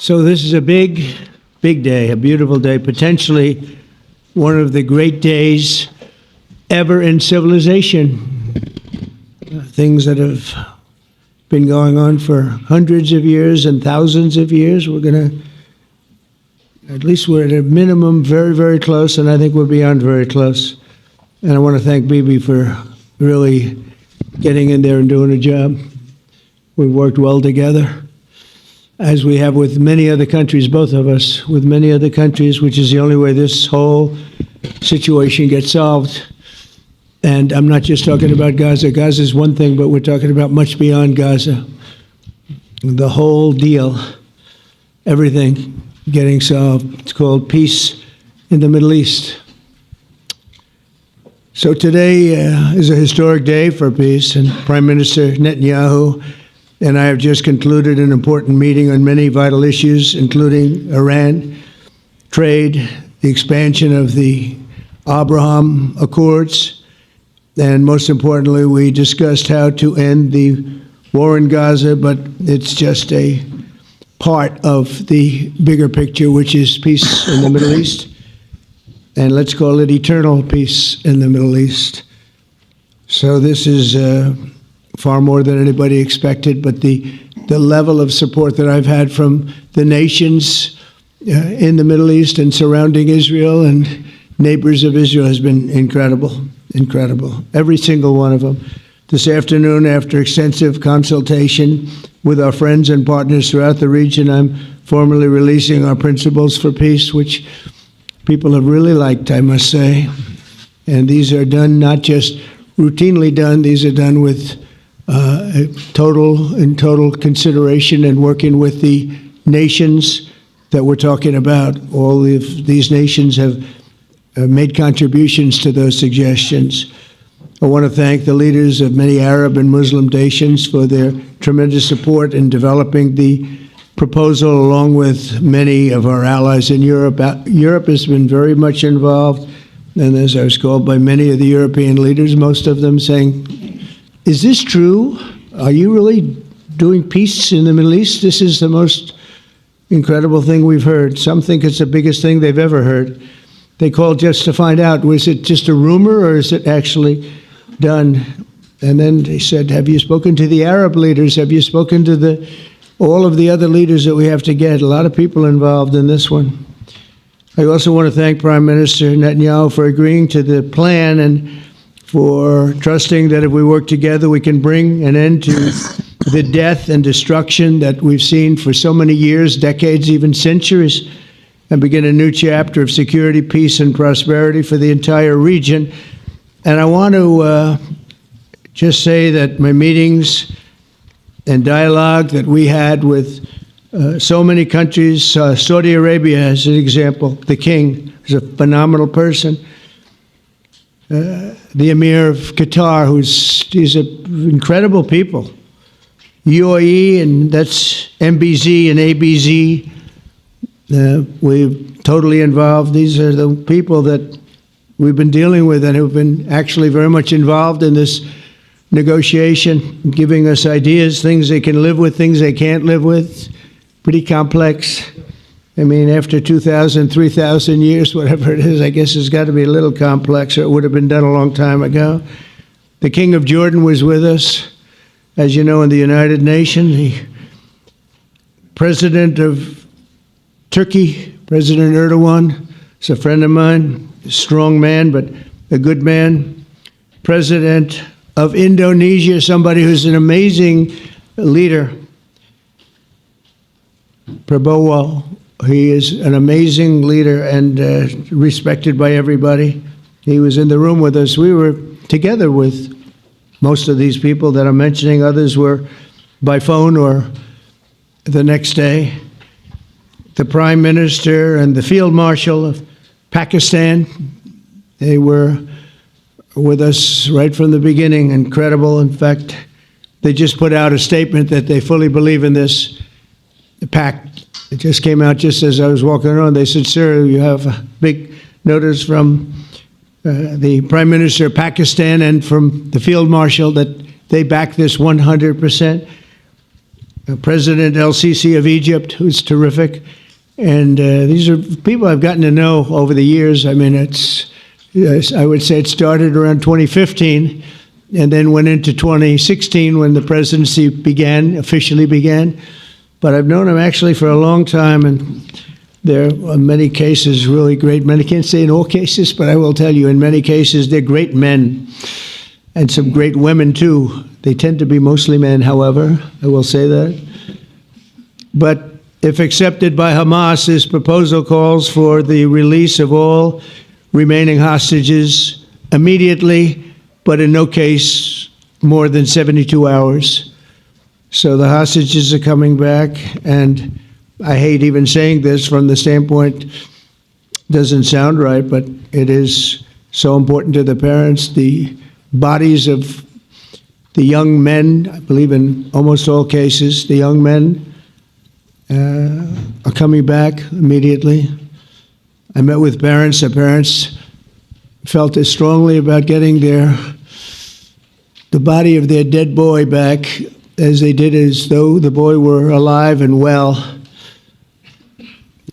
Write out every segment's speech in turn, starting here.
So this is a big, big day, a beautiful day, potentially one of the great days ever in civilization. Things that have been going on for hundreds of years and thousands of years. We're at a minimum very, very close, and I think we're beyond very close. And I want to thank Bibi for really getting in there and doing a job. We've worked well together, as we have with many other countries, both of us, with many other countries, which is the only way this whole situation gets solved. And I'm not just talking about Gaza. Gaza is one thing, but we're talking about much beyond Gaza. The whole deal, everything getting solved. It's called peace in the Middle East. So today is a historic day for peace, and Prime Minister Netanyahu and I have just concluded an important meeting on many vital issues, including Iran, trade, the expansion of the Abraham Accords, and most importantly, we discussed how to end the war in Gaza, but it's just a part of the bigger picture, which is peace in the Middle East, and let's call it eternal peace in the Middle East. So this is far more than anybody expected, but the level of support that I've had from the nations in the Middle East and surrounding Israel and neighbors of Israel has been incredible, incredible. Every single one of them. This afternoon, after extensive consultation with our friends and partners throughout the region, I'm formally releasing our principles for peace, which people have really liked, I must say. And these are done, not just routinely done, these are done with total consideration and working with the nations that we're talking about. All of these nations have made contributions to those suggestions. I want to thank the leaders of many Arab and Muslim nations for their tremendous support in developing the proposal, along with many of our allies in Europe. Europe has been very much involved, and as I was called by many of the European leaders, most of them saying, "Is this true? Are you really doing peace in the Middle East? This is the most incredible thing we've heard." Some think it's the biggest thing they've ever heard. They called just to find out, was it just a rumor or is it actually done? And then they said, have you spoken to the Arab leaders? Have you spoken to all of the other leaders that we have to get? A lot of people involved in this one. I also want to thank Prime Minister Netanyahu for agreeing to the plan and for trusting that if we work together, we can bring an end to the death and destruction that we've seen for so many years, decades, even centuries, and begin a new chapter of security, peace, and prosperity for the entire region. And I want to just say that my meetings and dialogue that we had with so many countries, Saudi Arabia as an example, the king is a phenomenal person. The Emir of Qatar, he's incredible people. UAE, and that's MBZ and ABZ. We're totally involved. These are the people that we've been dealing with and who've been actually very much involved in this negotiation, giving us ideas, things they can live with, things they can't live with. Pretty complex. I mean, after 2,000, 3,000 years, whatever it is, I guess it's got to be a little complex, or it would have been done a long time ago. The King of Jordan was with us, as you know, in the United Nations. The President of Turkey, President Erdogan, is a friend of mine, a strong man, but a good man. President of Indonesia, somebody who's an amazing leader, Prabowo. He is an amazing leader and respected by everybody. He was in the room with us. We were together with most of these people that I'm mentioning. Others were by phone or the next day. The Prime Minister and the Field Marshal of Pakistan, they were with us right from the beginning. Incredible. In fact, they just put out a statement that they fully believe in this pact. It just came out just as I was walking around. They said, sir, you have a big notice from the Prime Minister of Pakistan and from the Field Marshal that they back this 100%. President El-Sisi of Egypt, who's terrific. And these are people I've gotten to know over the years. I mean, I would say it started around 2015 and then went into 2016 when the presidency officially began. But I've known him actually for a long time, and there are many cases really great men. I can't say in all cases, but I will tell you in many cases they're great men, and some great women too. They tend to be mostly men, however, I will say that. But if accepted by Hamas, this proposal calls for the release of all remaining hostages immediately, but in no case more than 72 hours. So the hostages are coming back, and I hate even saying this from the standpoint, doesn't sound right, but it is so important to the parents. The bodies of the young men, I believe in almost all cases, the young men are coming back immediately. I met with parents. The parents felt as strongly about getting the body of their dead boy back as they did as though the boy were alive and well.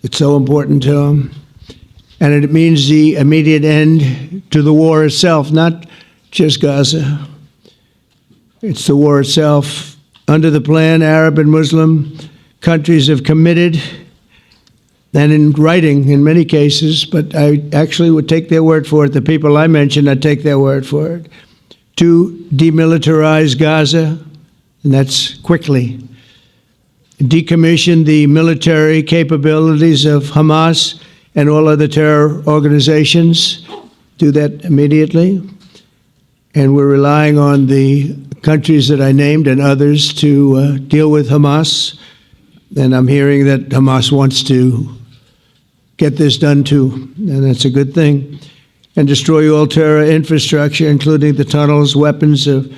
It's so important to them. And it means the immediate end to the war itself, not just Gaza. It's the war itself. Under the plan, Arab and Muslim countries have committed, and in writing in many cases, but I actually would take their word for it. The people I mentioned, I'd take their word for it, to demilitarize Gaza, and that's quickly. Decommission the military capabilities of Hamas and all other terror organizations. Do that immediately. And we're relying on the countries that I named and others to deal with Hamas. And I'm hearing that Hamas wants to get this done too, and that's a good thing. And destroy all terror infrastructure, including the tunnels, weapons of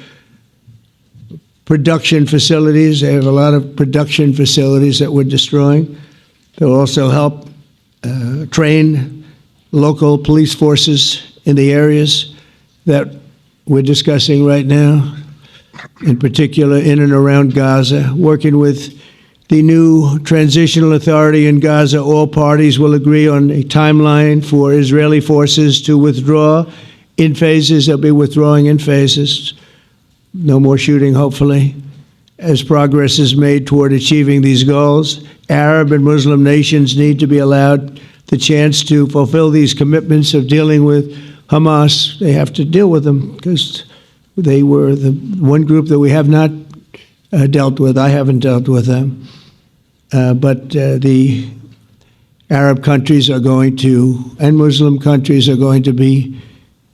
production facilities. They have a lot of production facilities that we're destroying. They'll also help train local police forces in the areas that we're discussing right now, in particular in and around Gaza, working with the new transitional authority in Gaza. All parties will agree on a timeline for Israeli forces to withdraw in phases. They'll be withdrawing in phases. No more shooting, hopefully, as progress is made toward achieving these goals. Arab and Muslim nations need to be allowed the chance to fulfill these commitments of dealing with Hamas. They have to deal with them because they were the one group that we have not dealt with. I haven't dealt with them. But the Arab countries are going to, and Muslim countries are going to be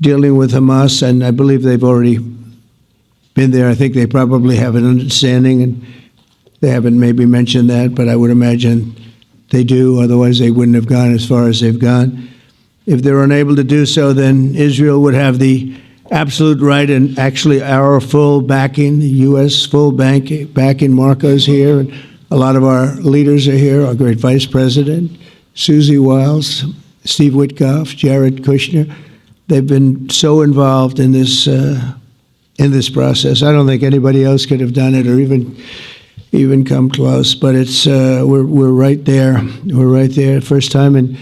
dealing with Hamas, and I believe they've already been there. I think they probably have an understanding, and they haven't maybe mentioned that, but I would imagine they do. Otherwise, they wouldn't have gone as far as they've gone. If they're unable to do so, then Israel would have the absolute right and actually our full backing, the U.S. full backing. Marco's here, and a lot of our leaders are here, our great Vice President, Susie Wiles, Steve Witkoff, Jared Kushner. They've been so involved in this process. I don't think anybody else could have done it or even come close. But it's we're right there. We're right there. First time in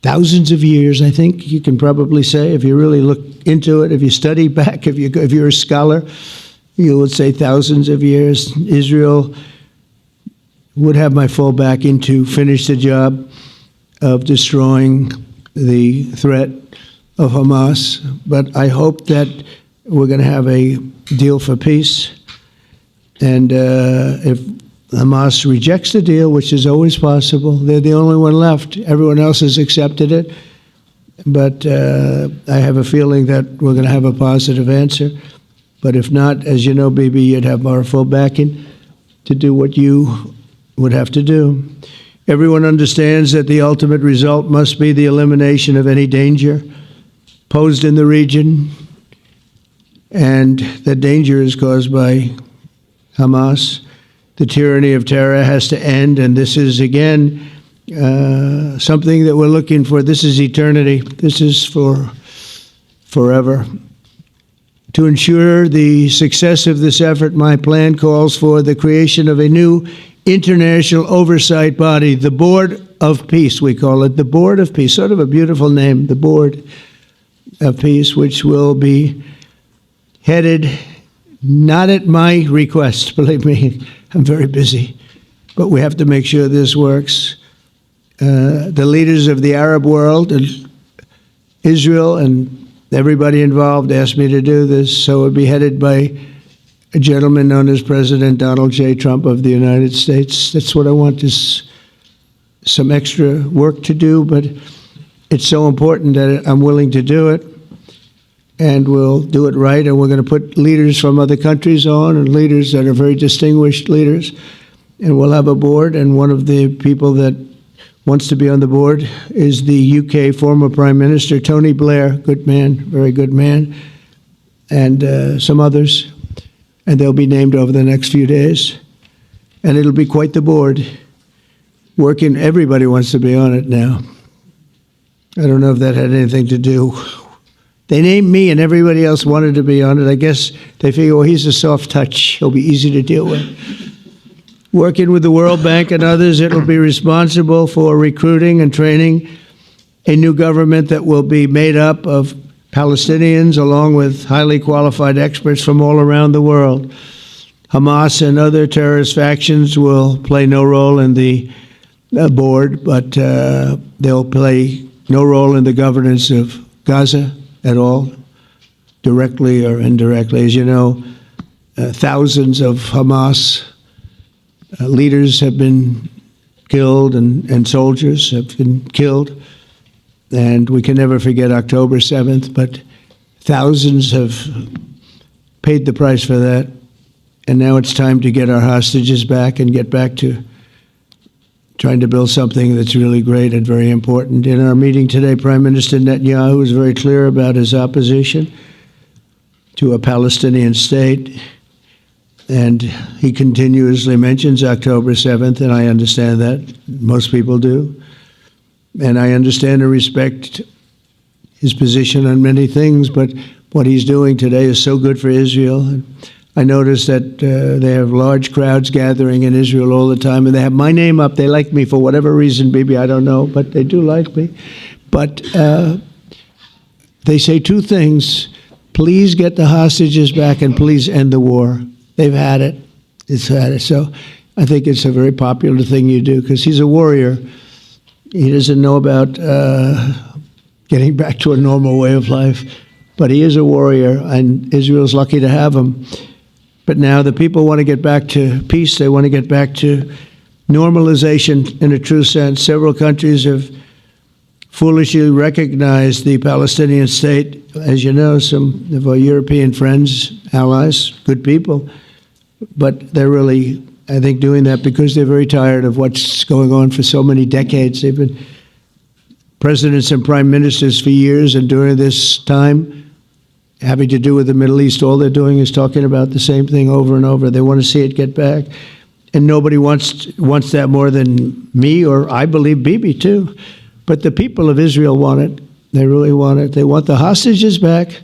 thousands of years, I think you can probably say, if you really look into it, if you study back, if you're a scholar, you would say thousands of years. Israel would have my full backing to finish the job of destroying the threat of Hamas. But I hope that we're going to have a deal for peace. And if Hamas rejects the deal, which is always possible, they're the only one left. Everyone else has accepted it. But I have a feeling that we're going to have a positive answer. But if not, as you know, Bibi, you'd have our full backing to do what you would have to do. Everyone understands that the ultimate result must be the elimination of any danger posed in the region, and that danger is caused by Hamas. The tyranny of terror has to end, and this is, again, something that we're looking for. This is eternity. This is for forever. To ensure the success of this effort, my plan calls for the creation of a new international oversight body, the Board of Peace, we call it, the Board of Peace, sort of a beautiful name, the Board of Peace, which will be headed, not at my request, believe me, I'm very busy, but we have to make sure this works. The leaders of the Arab world and Israel and everybody involved asked me to do this, so it would be headed by a gentleman known as President Donald J. Trump of the United States. That's what I want, is some extra work to do, but it's so important that I'm willing to do it, and we'll do it right, and we're going to put leaders from other countries on, and leaders that are very distinguished leaders, and we'll have a board, and one of the people that wants to be on the board is the UK former Prime Minister, Tony Blair, good man, very good man, and some others, and they'll be named over the next few days, and it'll be quite the board. Working, everybody wants to be on it now. I don't know if that had anything to do. They named me and everybody else wanted to be on it. I guess they figure, well, he's a soft touch. He'll be easy to deal with. Working with the World Bank and others, it'll be responsible for recruiting and training a new government that will be made up of Palestinians along with highly qualified experts from all around the world. Hamas and other terrorist factions will play no role in the board, but they'll play no role in the governance of Gaza at all, directly or indirectly. As you know, thousands of Hamas leaders have been killed and soldiers have been killed. And we can never forget October 7th, but thousands have paid the price for that. And now it's time to get our hostages back and get back to trying to build something that's really great and very important. In our meeting today, Prime Minister Netanyahu was very clear about his opposition to a Palestinian state. And he continuously mentions October 7th, and I understand that. Most people do. And I understand and respect his position on many things, but what he's doing today is so good for Israel. I notice that they have large crowds gathering in Israel all the time, and they have my name up. They like me for whatever reason, maybe I don't know, but they do like me. But they say two things: please get the hostages back, and please end the war. They've had it. It's had it. So I think it's a very popular thing you do, because he's a warrior. He doesn't know about getting back to a normal way of life, but he is a warrior, and Israel's lucky to have him. But now the people want to get back to peace. They want to get back to normalization in a true sense. Several countries have foolishly recognized the Palestinian state. As you know, some of our European friends, allies, good people, but they're really, I think, doing that because they're very tired of what's going on for so many decades. They've been presidents and prime ministers for years, and during this time, having to do with the Middle East, all they're doing is talking about the same thing over and over. They want to see it get back. And nobody wants that more than me, or I believe Bibi too. But the people of Israel want it. They really want it. They want the hostages back.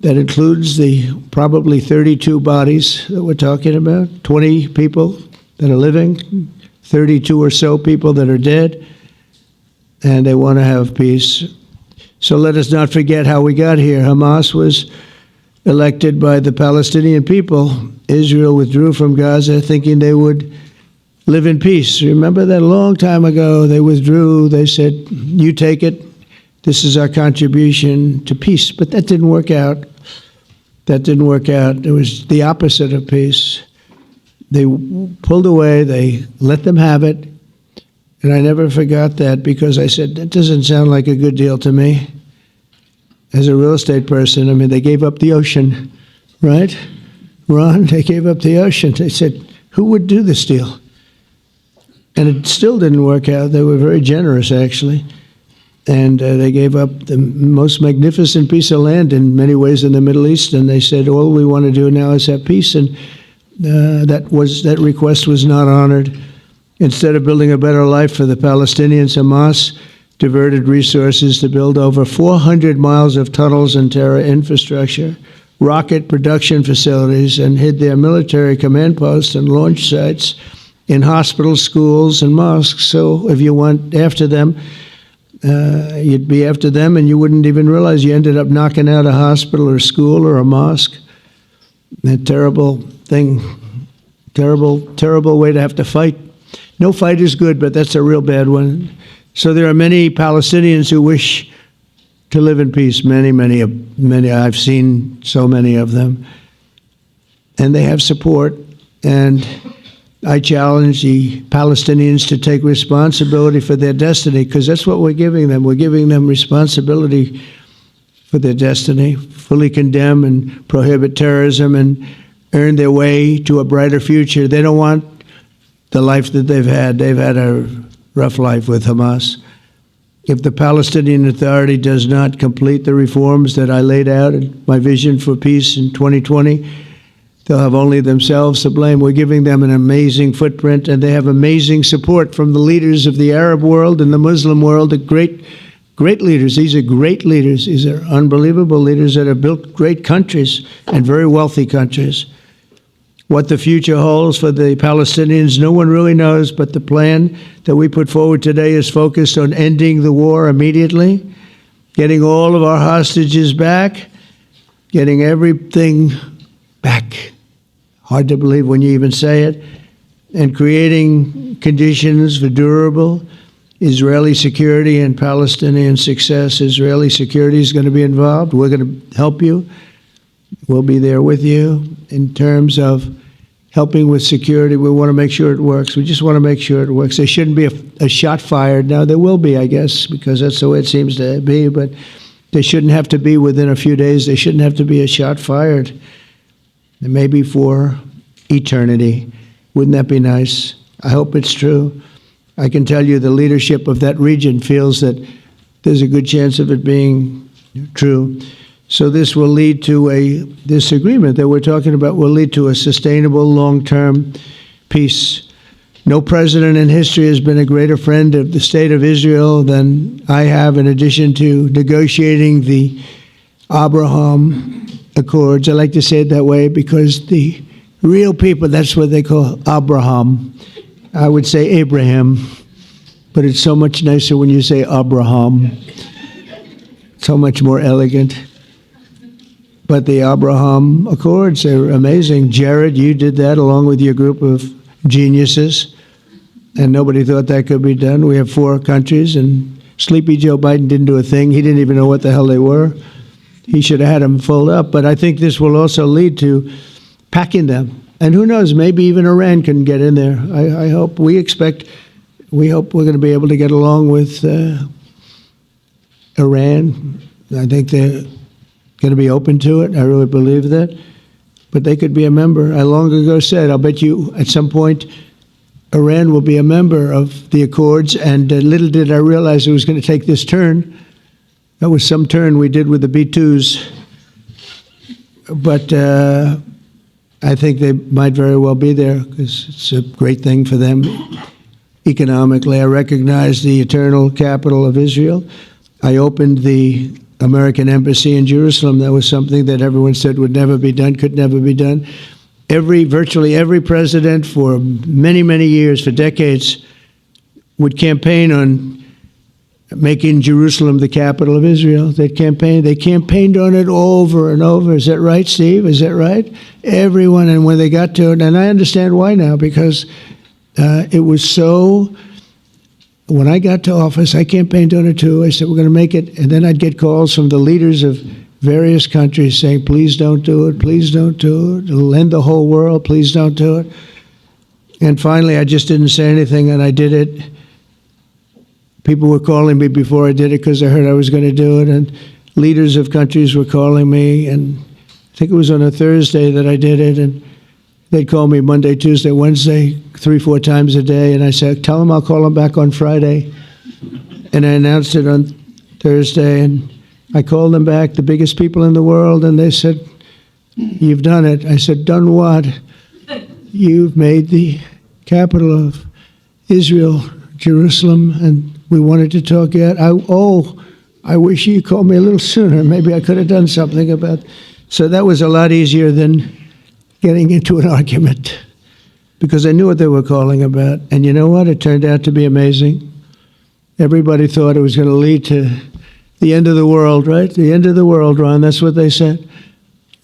That includes the probably 32 bodies that we're talking about, 20 people that are living, 32 or so people that are dead, and they want to have peace. So let us not forget how we got here. Hamas was elected by the Palestinian people. Israel withdrew from Gaza thinking they would live in peace. Remember that a long time ago, they withdrew. They said, you take it. This is our contribution to peace. But that didn't work out. That didn't work out. It was the opposite of peace. They pulled away. They let them have it. And I never forgot that, because I said, that doesn't sound like a good deal to me. As a real estate person, I mean, they gave up the ocean, right? Ron, they gave up the ocean. They said, who would do this deal? And it still didn't work out. They were very generous, actually. And they gave up the most magnificent piece of land in many ways in the Middle East. And they said, all we want to do now is have peace. And that request was not honored. Instead of building a better life for the Palestinians, Hamas diverted resources to build over 400 miles of tunnels and terror infrastructure rocket production facilities and hid their military command posts and launch sites in hospitals, schools, and mosques. So if you went after them, you'd be after them, and you wouldn't even realize you ended up knocking out a hospital or school or a mosque. A terrible thing, terrible way to have to fight. No fight is good, but that's a real bad one. So there are many Palestinians who wish to live in peace. Many. I've seen so many of them, and they have support. And I challenge the Palestinians to take responsibility for their destiny, because that's what we're giving them. We're giving them responsibility for their destiny, fully condemn and prohibit terrorism and earn their way to a brighter future. They don't want the life that they've had. They've had a rough life with Hamas. If the Palestinian Authority does not complete the reforms that I laid out in my vision for peace in 2020, they'll have only themselves to blame. We're giving them an amazing footprint, and they have amazing support from the leaders of the Arab world and the Muslim world, the great leaders. These are great leaders. These are unbelievable leaders that have built great countries and very wealthy countries. What the future holds for the Palestinians, no one really knows, but the plan that we put forward today is focused on ending the war immediately, getting all of our hostages back, getting everything back. Hard to believe when you even say it, and creating conditions for durable Israeli security and Palestinian success. Israeli security is going to be involved. We're going to help you. We'll be there with you in terms of helping with security. We want to make sure it works. We just want to make sure it works. There shouldn't be a shot fired. Now, there will be, I guess, because that's the way it seems to be, but there shouldn't have to be within a few days. There shouldn't have to be a shot fired. And maybe for eternity. Wouldn't that be nice? I hope it's true. I can tell you the leadership of that region feels that there's a good chance of it being true. So this will lead to this agreement that we're talking about will lead to a sustainable long-term peace. No president in history has been a greater friend of the state of Israel than I have, in addition to negotiating the Abraham Accords. I like to say it that way because the real people, that's what they call Abraham. I would say Abraham, but it's so much nicer when you say Abraham. So much more elegant. But the Abraham Accords are amazing. Jared, you did that along with your group of geniuses, and nobody thought that could be done. We have 4 countries, and Sleepy Joe Biden didn't do a thing. He didn't even know what the hell they were. He should have had them fold up. But I think this will also lead to packing them. And who knows, maybe even Iran can get in there. I hope, we hope we're going to be able to get along with Iran. I think they're going to be open to it. I really believe that. But they could be a member. I long ago said, I'll bet you at some point Iran will be a member of the Accords. And little did I realize it was going to take this turn. That was some turn we did with the B-2s. But I think they might very well be there because it's a great thing for them economically. I recognize the eternal capital of Israel. I opened the American embassy in Jerusalem. That was something that everyone said would never be done, could never be done. Virtually every president for many, many years, for decades, would campaign on making Jerusalem the capital of Israel. They campaigned on it over and over. Is that right, Steve? Is that right? Everyone, and when they got to it, and I understand why now, because it was so. When I got to office, I campaigned on it too. I said, we're going to make it. And then I'd get calls from the leaders of various countries saying, please don't do it. Please don't do it. It'll end the whole world. Please don't do it. And finally, I just didn't say anything, and I did it. People were calling me before I did it because they heard I was going to do it. And leaders of countries were calling me. And I think it was on a Thursday that I did it. And they'd call me Monday, Tuesday, Wednesday, 3-4 times a day. And I said, tell them I'll call them back on Friday. And I announced it on Thursday. And I called them back, the biggest people in the world. And they said, you've done it. I said, done what? You've made the capital of Israel, Jerusalem. And we wanted to talk yet. I wish you called me a little sooner. Maybe I could have done something about So that was a lot easier than getting into an argument, because I knew what they were calling about. And you know what? It turned out to be amazing. Everybody thought it was going to lead to the end of the world, right? The end of the world, Ron, that's what they said.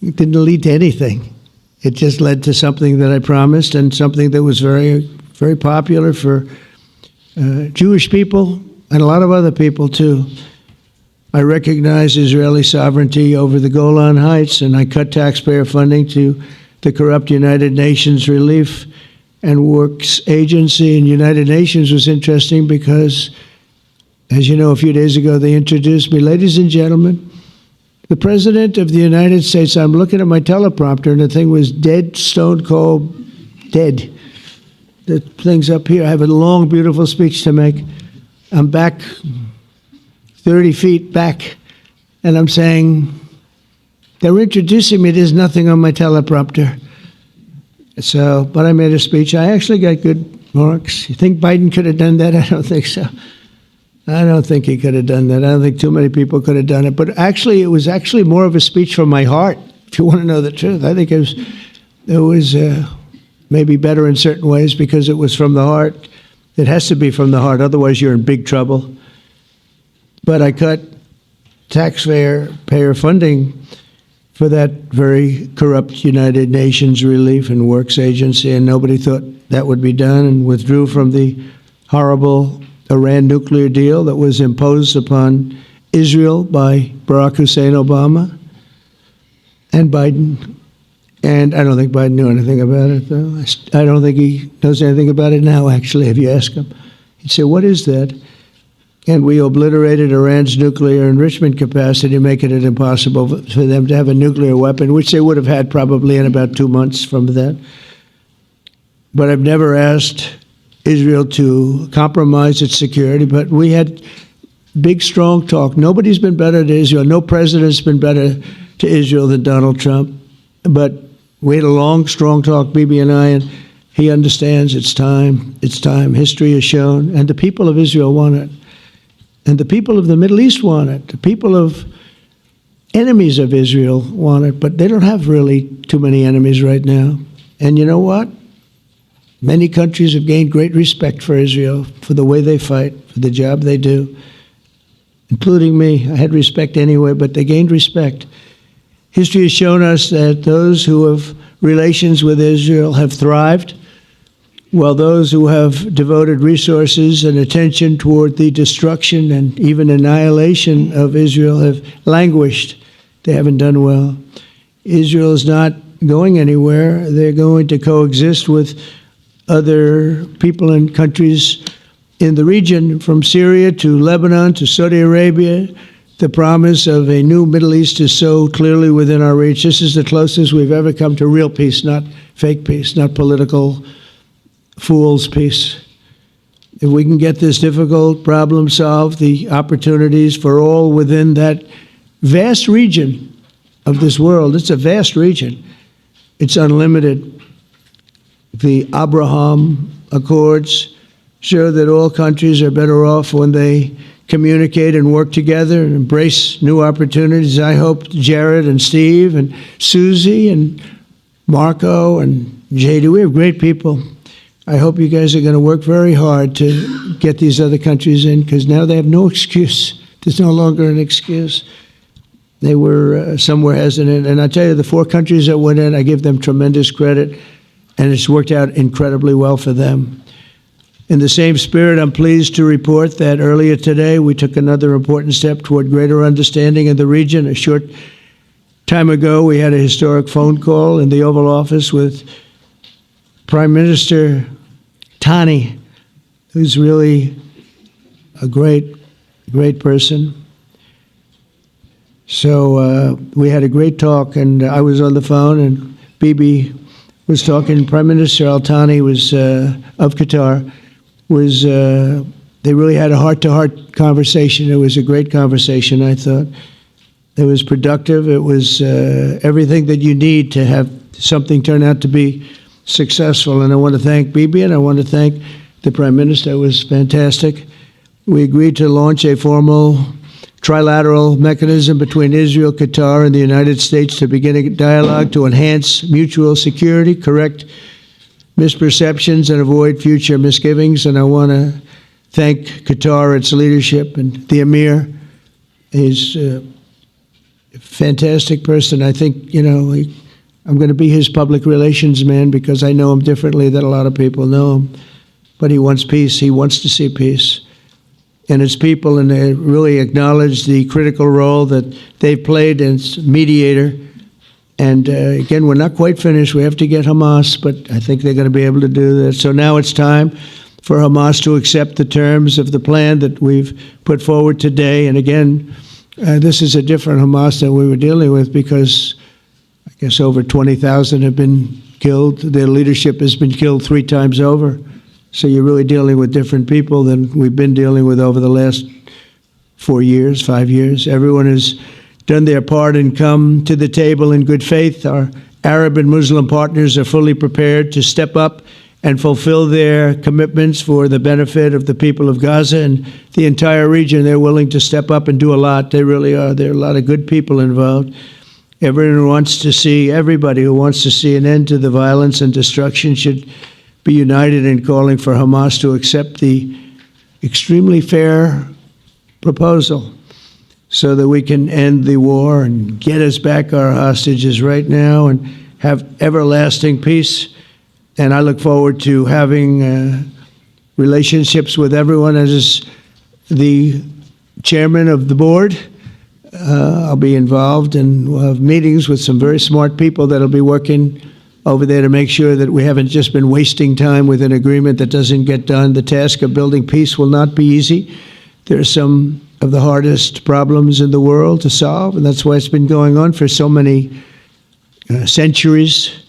It didn't lead to anything. It just led to something that I promised, and something that was very, very popular for Jewish people and a lot of other people too. I recognize Israeli sovereignty over the Golan Heights, and I cut taxpayer funding to the corrupt United Nations Relief and Works Agency. And United Nations was interesting because, as you know, a few days ago they introduced me. Ladies and gentlemen, the President of the United States. I'm looking at my teleprompter, and the thing was dead, stone cold, dead. The thing's up here. I have a long, beautiful speech to make. I'm back 30 feet back, and I'm saying, they're introducing me. There's nothing on my teleprompter. So, but I made a speech. I actually got good marks. You think Biden could have done that? I don't think so. I don't think he could have done that. I don't think too many people could have done it. But actually, it was actually more of a speech from my heart, if you want to know the truth. I think it was maybe better in certain ways because it was from the heart. It has to be from the heart, otherwise you're in big trouble. But I cut taxpayer funding for that very corrupt United Nations Relief and Works Agency, and nobody thought that would be done, and withdrew from the horrible Iran nuclear deal that was imposed upon Israel by Barack Hussein Obama and Biden. And I don't think Biden knew anything about it, though. I don't think he knows anything about it now, actually, if you ask him. He'd say, what is that? And we obliterated Iran's nuclear enrichment capacity, making it impossible for them to have a nuclear weapon, which they would have had probably in about 2 months from that. But I've never asked Israel to compromise its security, but we had big, strong talk. Nobody's been better to Israel. No president's been better to Israel than Donald Trump. But we had a long, strong talk, Bibi and I, and he understands it's time. It's time. History has shown, and the people of Israel want it. And the people of the Middle East want it. The people of enemies of Israel want it, but they don't have really too many enemies right now. And you know what? Many countries have gained great respect for Israel, for the way they fight, for the job they do, including me. I had respect anyway, but they gained respect. History has shown us that those who have relations with Israel have thrived, while those who have devoted resources and attention toward the destruction and even annihilation of Israel have languished. They haven't done well. Israel is not going anywhere. They're going to coexist with other people and countries in the region, from Syria to Lebanon to Saudi Arabia. The promise of a new Middle East is so clearly within our reach. This is the closest we've ever come to real peace, not fake peace, not political fool's peace. If we can get this difficult problem solved, the opportunities for all within that vast region of this world, it's a vast region, it's unlimited. The Abraham Accords show that all countries are better off when they communicate and work together and embrace new opportunities. I hope Jared and Steve and Susie and Marco and JD, we have great people. I hope you guys are going to work very hard to get these other countries in, because now they have no excuse. There's no longer an excuse. They were somewhere hesitant. And I tell you, the 4 countries that went in, I give them tremendous credit, and it's worked out incredibly well for them. In the same spirit, I'm pleased to report that earlier today, we took another important step toward greater understanding in the region. A short time ago, we had a historic phone call in the Oval Office with Prime Minister Tani, who's really a great person. So we had a great talk, and I was on the phone, and Bibi was talking. Prime Minister Al Thani was of Qatar. They really had a heart-to-heart conversation. It was a great conversation, I thought. It was productive. It was everything that you need to have something turn out to be successful. And I want to thank Bibi, and I want to thank the Prime Minister. It was fantastic. We agreed to launch a formal trilateral mechanism between Israel, Qatar, and the United States to begin a dialogue to enhance mutual security, correct misperceptions, and avoid future misgivings. And I want to thank Qatar, its leadership, and the Emir. He's a fantastic person. I think, I'm going to be his public relations man because I know him differently than a lot of people know him. But he wants peace. He wants to see peace. And his people, and they really acknowledge the critical role that they've played as mediator. And again, we're not quite finished. We have to get Hamas, but I think they're going to be able to do that. So now it's time for Hamas to accept the terms of the plan that we've put forward today. And again, this is a different Hamas than we were dealing with because I guess over 20,000 have been killed. Their leadership has been killed 3 times over. So you're really dealing with different people than we've been dealing with over the last 4 years, 5 years. Everyone has done their part and come to the table in good faith. Our Arab and Muslim partners are fully prepared to step up and fulfill their commitments for the benefit of the people of Gaza and the entire region. They're willing to step up and do a lot. They really are. There are a lot of good people involved. Everybody who wants to see an end to the violence and destruction should be united in calling for Hamas to accept the extremely fair proposal so that we can end the war and get us back our hostages right now and have everlasting peace. And I look forward to having relationships with everyone. As the chairman of the board, I'll be involved, and we'll have meetings with some very smart people that'll be working over there to make sure that we haven't just been wasting time with an agreement that doesn't get done. The task of building peace will not be easy. There are some of the hardest problems in the world to solve, and that's why it's been going on for so many centuries.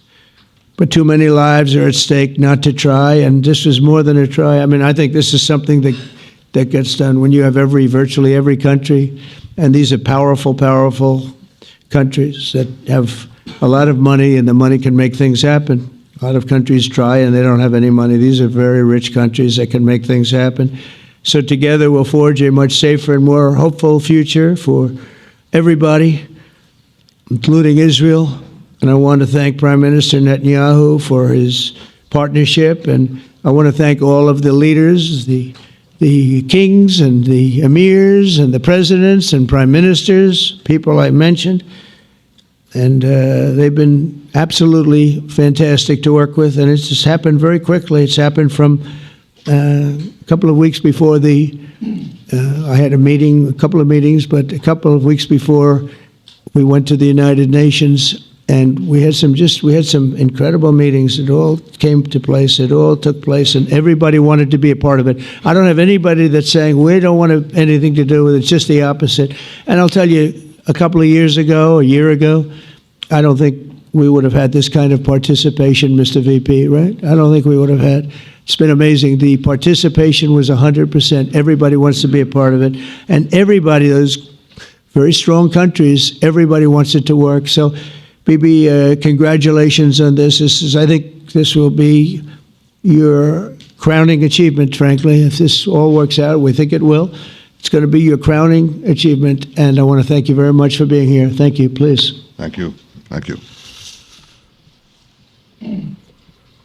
But too many lives are at stake not to try, and this is more than a try. I mean, I think this is something that gets done when you have virtually every country, and these are powerful countries that have a lot of money, and the money can make things happen. A lot of countries try, and they don't have any money. These are very rich countries that can make things happen. So together we'll forge a much safer and more hopeful future for everybody, including Israel. And I want to thank Prime Minister Netanyahu for his partnership, and I want to thank all of the leaders, the kings and the emirs and the presidents and prime ministers, people I mentioned. And they've been absolutely fantastic to work with, and it's just happened very quickly. It's happened from a couple of weeks before I had a couple of meetings, but a couple of weeks before we went to the United Nations, and we had some incredible meetings. It all came to place. It all took place, and everybody wanted to be a part of it. I don't have anybody that's saying we don't want anything to do with it. It's just the opposite. And I'll tell you, a couple of years ago, a year ago, I don't think we would have had this kind of participation, Mr. VP, right? I don't think we would have had. It's been amazing. The participation was 100%. Everybody wants to be a part of it. And everybody, those very strong countries, everybody wants it to work. So, Bibi, congratulations on this. I think this will be your crowning achievement, frankly. If this all works out, we think it will. It's going to be your crowning achievement, and I want to thank you very much for being here. Thank you, please. Thank you. Thank you.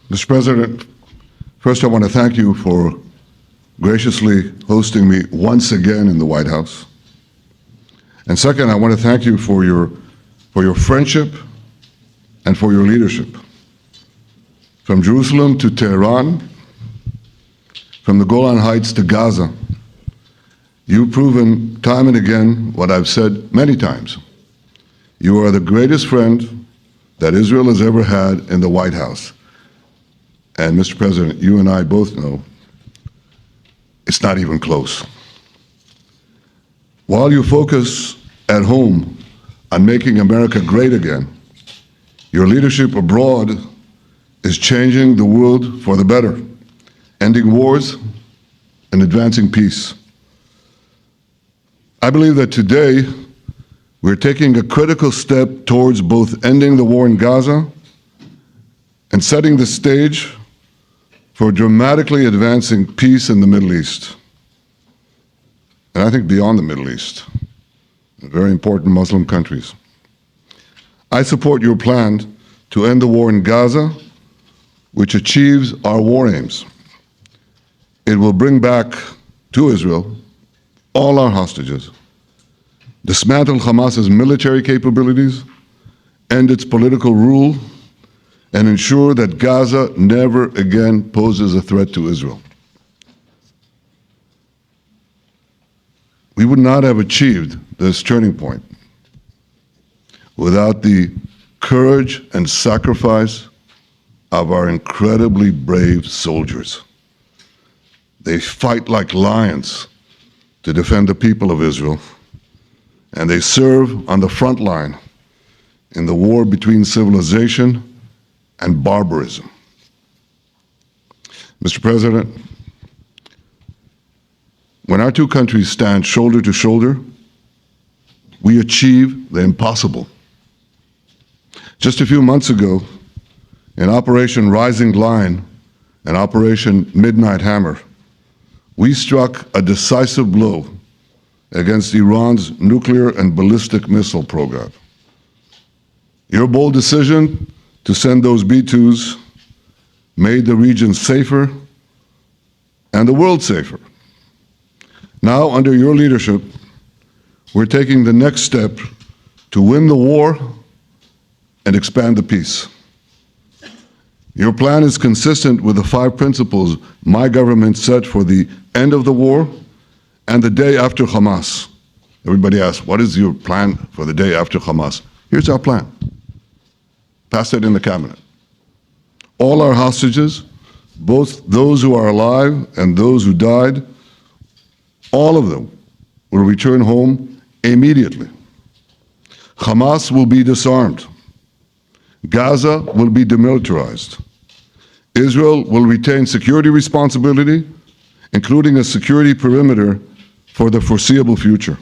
Mr. President, first I want to thank you for graciously hosting me once again in the White House. And second, I want to thank you for your friendship and for your leadership. From Jerusalem to Tehran, from the Golan Heights to Gaza, you've proven time and again what I've said many times. You are the greatest friend that Israel has ever had in the White House. And Mr. President, you and I both know it's not even close. While you focus at home on making America great again, your leadership abroad is changing the world for the better, ending wars and advancing peace. I believe that today we're taking a critical step towards both ending the war in Gaza and setting the stage for dramatically advancing peace in the Middle East, and I think beyond the Middle East. very important Muslim countries. I support your plan to end the war in Gaza, which achieves our war aims. It will bring back to Israel all our hostages, dismantle Hamas's military capabilities, end its political rule, and ensure that Gaza never again poses a threat to Israel. We would not have achieved this turning point without the courage and sacrifice of our incredibly brave soldiers. They fight like lions to defend the people of Israel, and they serve on the front line in the war between civilization and barbarism. Mr. President, when our two countries stand shoulder to shoulder, we achieve the impossible. Just a few months ago, in Operation Rising Lion and Operation Midnight Hammer, we struck a decisive blow against Iran's nuclear and ballistic missile program. Your bold decision to send those B-2s made the region safer and the world safer. Now, under your leadership, we're taking the next step to win the war and expand the peace. Your plan is consistent with the 5 principles my government set for the end of the war and the day after Hamas. Everybody asks, what is your plan for the day after Hamas? Here's our plan. Passed it in the cabinet. All our hostages, both those who are alive and those who died, all of them will return home immediately. Hamas will be disarmed. Gaza will be demilitarized. Israel will retain security responsibility, including a security perimeter for the foreseeable future.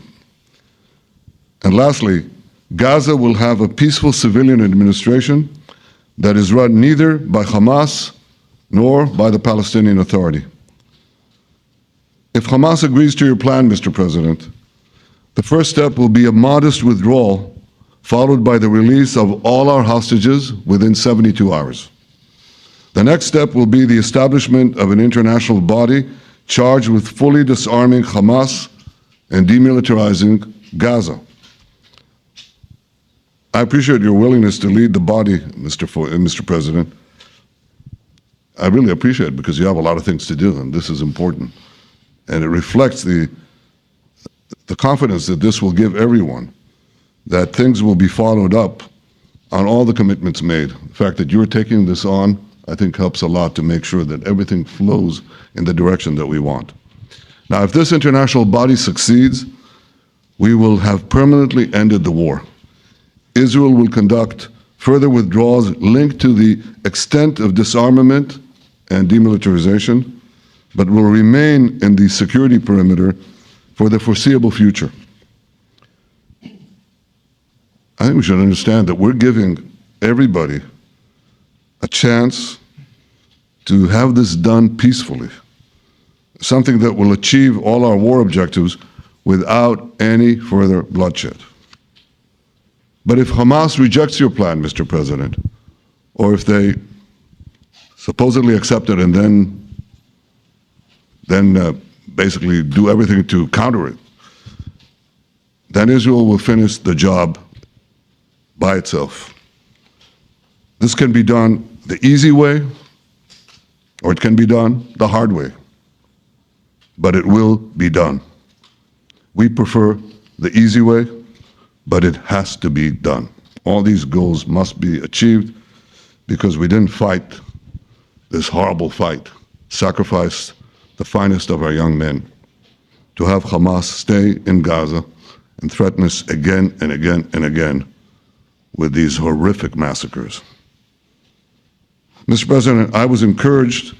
And lastly, Gaza will have a peaceful civilian administration that is run neither by Hamas nor by the Palestinian Authority. If Hamas agrees to your plan, Mr. President, the first step will be a modest withdrawal, followed by the release of all our hostages within 72 hours. The next step will be the establishment of an international body charged with fully disarming Hamas and demilitarizing Gaza. I appreciate your willingness to lead the body, Mr. President. I really appreciate it because you have a lot of things to do, and this is important. And it reflects the confidence that this will give everyone, that things will be followed up on all the commitments made. The fact that you're taking this on, I think, helps a lot to make sure that everything flows in the direction that we want. Now, if this international body succeeds, we will have permanently ended the war. Israel will conduct further withdrawals linked to the extent of disarmament and demilitarization, but will remain in the security perimeter for the foreseeable future. I think we should understand that we're giving everybody a chance to have this done peacefully, something that will achieve all our war objectives without any further bloodshed. But if Hamas rejects your plan, Mr. President, or if they supposedly accept it and then basically do everything to counter it, then Israel will finish the job by itself. This can be done the easy way, or it can be done the hard way, but it will be done. We prefer the easy way, but it has to be done. All these goals must be achieved because we didn't fight this horrible fight, sacrifice the finest of our young men to have Hamas stay in Gaza and threaten us again and again and again with these horrific massacres. Mr. President, I was encouraged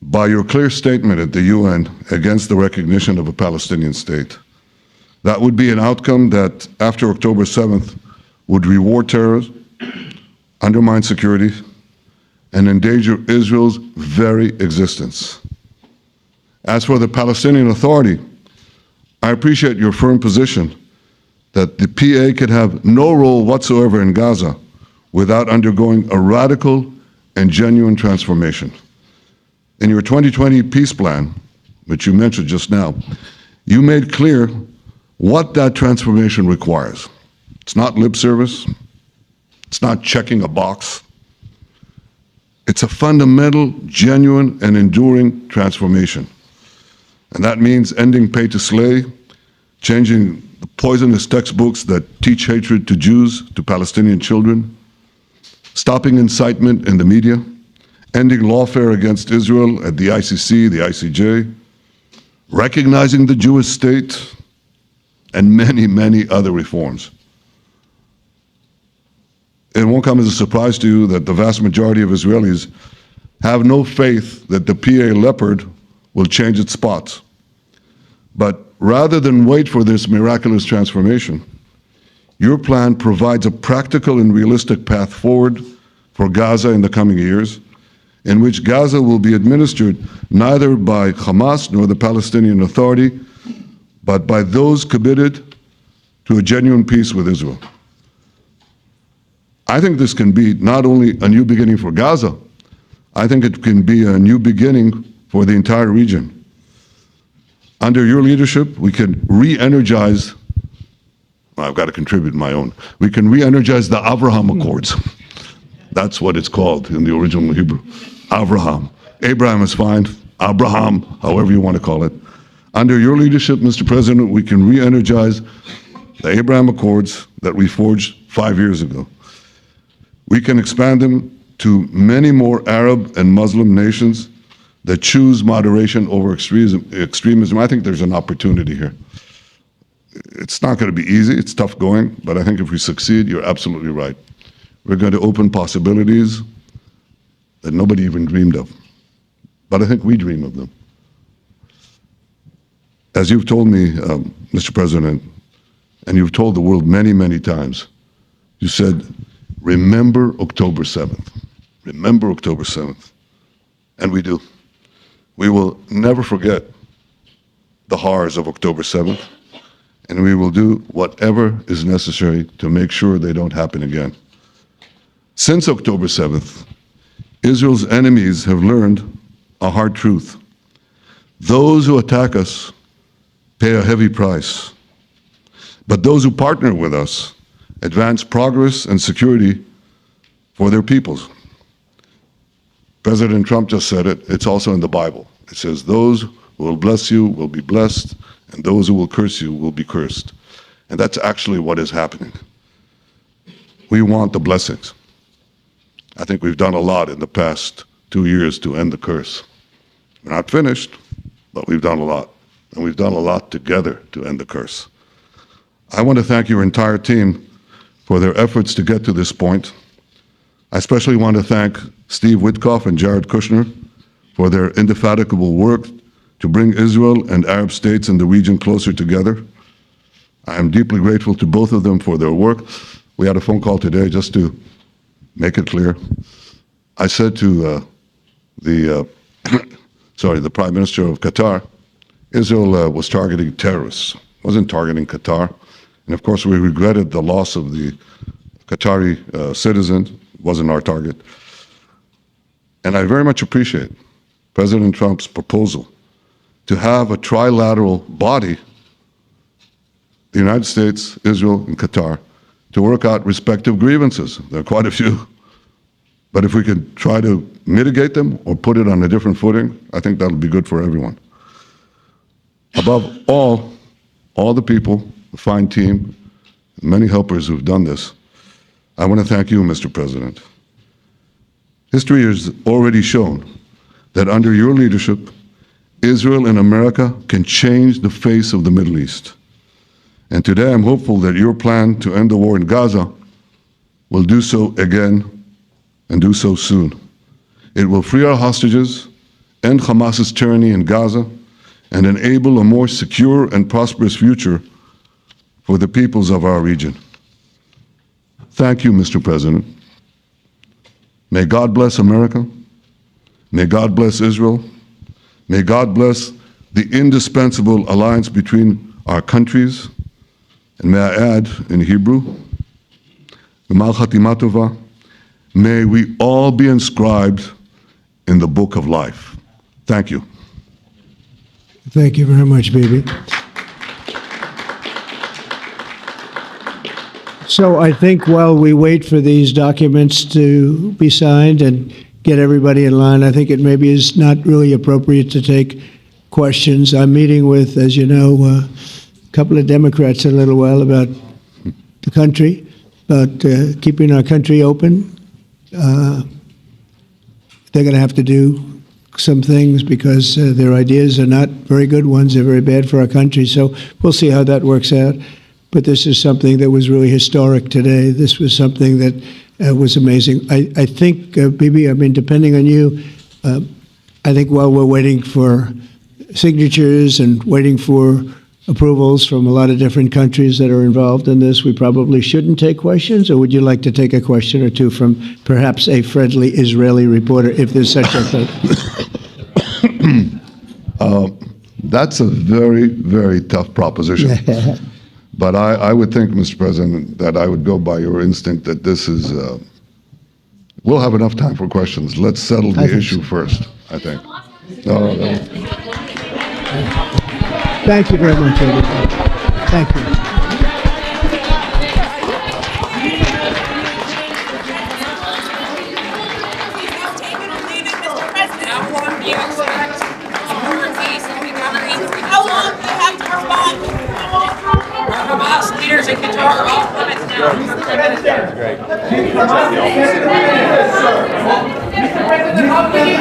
by your clear statement at the UN against the recognition of a Palestinian state. That would be an outcome that, after October 7th, would reward terrorism, undermine security, and endanger Israel's very existence. As for the Palestinian Authority, I appreciate your firm position that the PA could have no role whatsoever in Gaza without undergoing a radical and genuine transformation. In your 2020 peace plan, which you mentioned just now, you made clear what that transformation requires. It's not lip service. It's not checking a box. It's a fundamental, genuine, and enduring transformation. And that means ending pay to slay, changing the poisonous textbooks that teach hatred to Jews, to Palestinian children, stopping incitement in the media, ending lawfare against Israel at the ICC, the ICJ, recognizing the Jewish state, and many, many other reforms. It won't come as a surprise to you that the vast majority of Israelis have no faith that the PA Leopard will change its spots. But rather than wait for this miraculous transformation, your plan provides a practical and realistic path forward for Gaza in the coming years, in which Gaza will be administered neither by Hamas nor the Palestinian Authority, but by those committed to a genuine peace with Israel. I think this can be not only a new beginning for Gaza, I think it can be a new beginning for the entire region. Under your leadership, we can re-energize, well, I've got to contribute my own, we can re-energize the Abraham Accords. That's what it's called in the original Hebrew, Abraham. Abraham is fine, Abraham, however you want to call it. Under your leadership, Mr. President, we can re-energize the Abraham Accords that we forged 5 years ago. We can expand them to many more Arab and Muslim nations that choose moderation over extremism. I think there's an opportunity here. It's not going to be easy, it's tough going, but I think if we succeed, you're absolutely right. We're going to open possibilities that nobody even dreamed of. But I think we dream of them. As you've told me, Mr. President, and you've told the world many, many times, you said, remember October 7th. Remember October 7th. And we do. We will never forget the horrors of October 7th, and we will do whatever is necessary to make sure they don't happen again. Since October 7th, Israel's enemies have learned a hard truth. Those who attack us pay a heavy price, but those who partner with us advance progress and security for their peoples. President Trump just said it. It's also in the Bible. It says, those who will bless you will be blessed, and those who will curse you will be cursed. And that's actually what is happening. We want the blessings. I think we've done a lot in the past 2 years to end the curse. We're not finished, but we've done a lot. And we've done a lot together to end the curse. I want to thank your entire team for their efforts to get to this point. I especially want to thank Steve Witkoff and Jared Kushner for their indefatigable work to bring Israel and Arab states in the region closer together. I am deeply grateful to both of them for their work. We had a phone call today just to make it clear. I said to the Prime Minister of Qatar, Israel was targeting terrorists, wasn't targeting Qatar. And of course, we regretted the loss of the Qatari citizen, wasn't our target. And I very much appreciate President Trump's proposal to have a trilateral body, the United States, Israel, and Qatar, to work out respective grievances. There are quite a few. But if we could try to mitigate them or put it on a different footing, I think that'll be good for everyone. Above all the people, the fine team, many helpers who've done this, I want to thank you, Mr. President. History has already shown that under your leadership, Israel and America can change the face of the Middle East. And today I'm hopeful that your plan to end the war in Gaza will do so again and do so soon. It will free our hostages, end Hamas's tyranny in Gaza, and enable a more secure and prosperous future for the peoples of our region. Thank you, Mr. President. May God bless America. May God bless Israel. May God bless the indispensable alliance between our countries. And may I add, in Hebrew, G'mal Chatima Tova, may we all be inscribed in the book of life. Thank you. Thank you very much, Bibi. So I think while we wait for these documents to be signed and get everybody in line, I think it maybe is not really appropriate to take questions. I'm meeting with, as you know, a couple of Democrats in a little while about the country, about keeping our country open. They're going to have to do some things because their ideas are not very good ones. They're very bad for our country. So we'll see how that works out. But this is something that was really historic today. This was something that was amazing. I think, Bibi, I mean, depending on you, I think while we're waiting for signatures and waiting for approvals from a lot of different countries that are involved in this, we probably shouldn't take questions, or would you like to take a question or two from perhaps a friendly Israeli reporter, if there's such a thing? That's a very, very tough proposition. But I would think, Mr. President, that I would go by your instinct that this is, we'll have enough time for questions. Let's settle the issue first, I think. Thank you very much, everybody. Thank you. How long do you have to respond? Hamas leaders in Qatar are off limits now. Mr. President, how many